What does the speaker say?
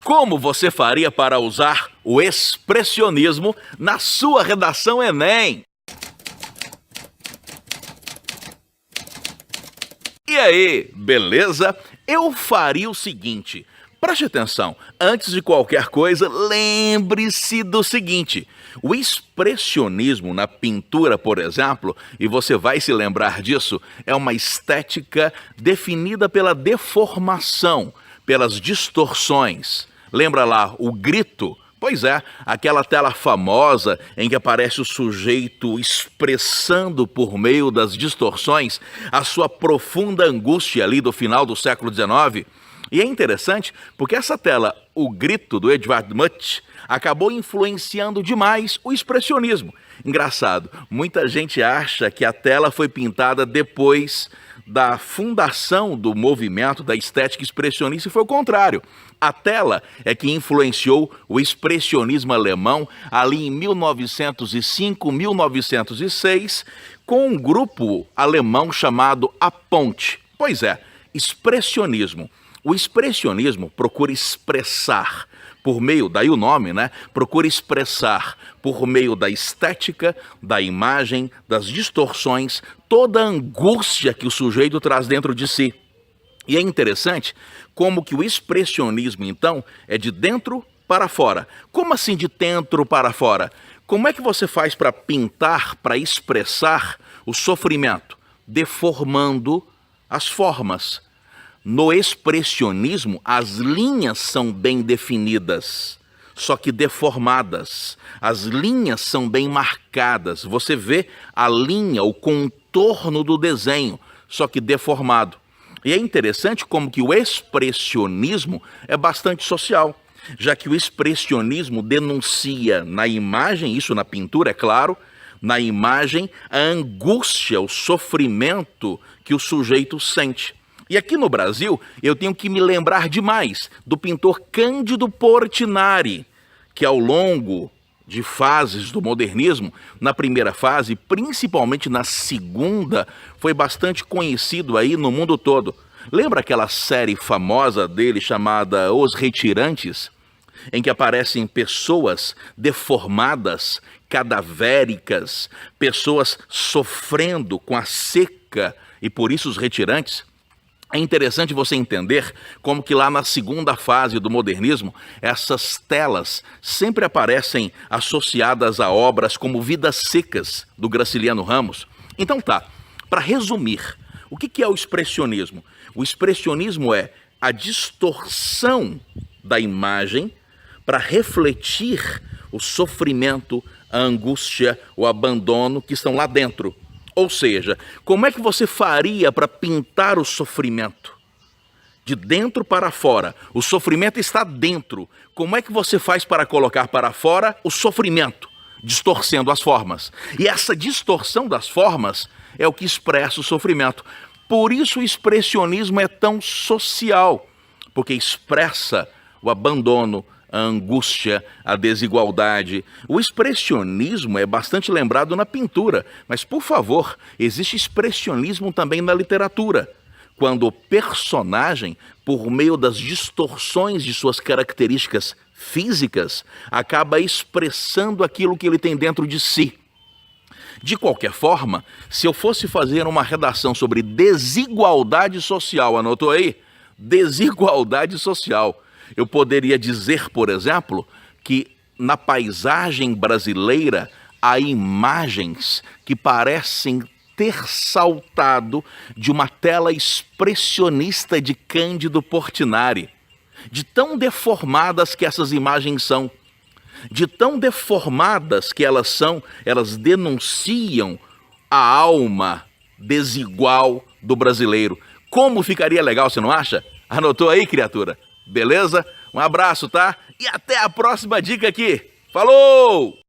Como você faria para usar o expressionismo na sua redação Enem? E aí, beleza? Eu faria o seguinte, preste atenção, antes de qualquer coisa, lembre-se do seguinte, o expressionismo na pintura, por exemplo, e você vai se lembrar disso, é uma estética definida pela deformação, pelas distorções. Lembra lá o grito? Pois é, aquela tela famosa em que aparece o sujeito expressando por meio das distorções a sua profunda angústia ali do final do século XIX. E é interessante porque essa tela, o grito do Edvard Munch, acabou influenciando demais o expressionismo. Engraçado, muita gente acha que a tela foi pintada depois da fundação do movimento da estética expressionista e foi o contrário. A tela é que influenciou o expressionismo alemão ali em 1905, 1906, com um grupo alemão chamado A Ponte. Pois é, expressionismo. O expressionismo procura expressar por meio, daí o nome, né? Procura expressar por meio da estética, da imagem, das distorções, toda a angústia que o sujeito traz dentro de si. E é interessante como que o expressionismo, então, é de dentro para fora. Como assim de dentro para fora? Como é que você faz para pintar, para expressar o sofrimento? Deformando as formas. No expressionismo, as linhas são bem definidas, só que deformadas. As linhas são bem marcadas. Você vê a linha, o contorno do desenho, só que deformado. E é interessante como que o expressionismo é bastante social, já que o expressionismo denuncia na imagem, isso na pintura, é claro, na imagem, a angústia, o sofrimento que o sujeito sente. E aqui no Brasil, eu tenho que me lembrar demais do pintor Cândido Portinari, que ao longo de fases do modernismo, na primeira fase, principalmente na segunda, foi bastante conhecido aí no mundo todo. Lembra aquela série famosa dele chamada Os Retirantes? Em que aparecem pessoas deformadas, cadavéricas, pessoas sofrendo com a seca e por isso os retirantes? É interessante você entender como que lá na segunda fase do modernismo, essas telas sempre aparecem associadas a obras como Vidas Secas, do Graciliano Ramos. Então tá, para resumir, o que é o expressionismo? O expressionismo é a distorção da imagem para refletir o sofrimento, a angústia, o abandono que estão lá dentro. Ou seja, como é que você faria para pintar o sofrimento? De dentro para fora. O sofrimento está dentro. Como é que você faz para colocar para fora o sofrimento? Distorcendo as formas. E essa distorção das formas é o que expressa o sofrimento. Por isso o expressionismo é tão social, porque expressa o abandono, a angústia, a desigualdade. O expressionismo é bastante lembrado na pintura, mas, por favor, existe expressionismo também na literatura, quando o personagem, por meio das distorções de suas características físicas, acaba expressando aquilo que ele tem dentro de si. De qualquer forma, se eu fosse fazer uma redação sobre desigualdade social, anotou aí? Desigualdade social. Eu poderia dizer, por exemplo, que na paisagem brasileira há imagens que parecem ter saltado de uma tela expressionista de Cândido Portinari. De tão deformadas que essas imagens são, de tão deformadas que elas são, elas denunciam a alma desigual do brasileiro. Como ficaria legal, você não acha? Anotou aí, criatura? Beleza? Um abraço, tá? E até a próxima dica aqui. Falou!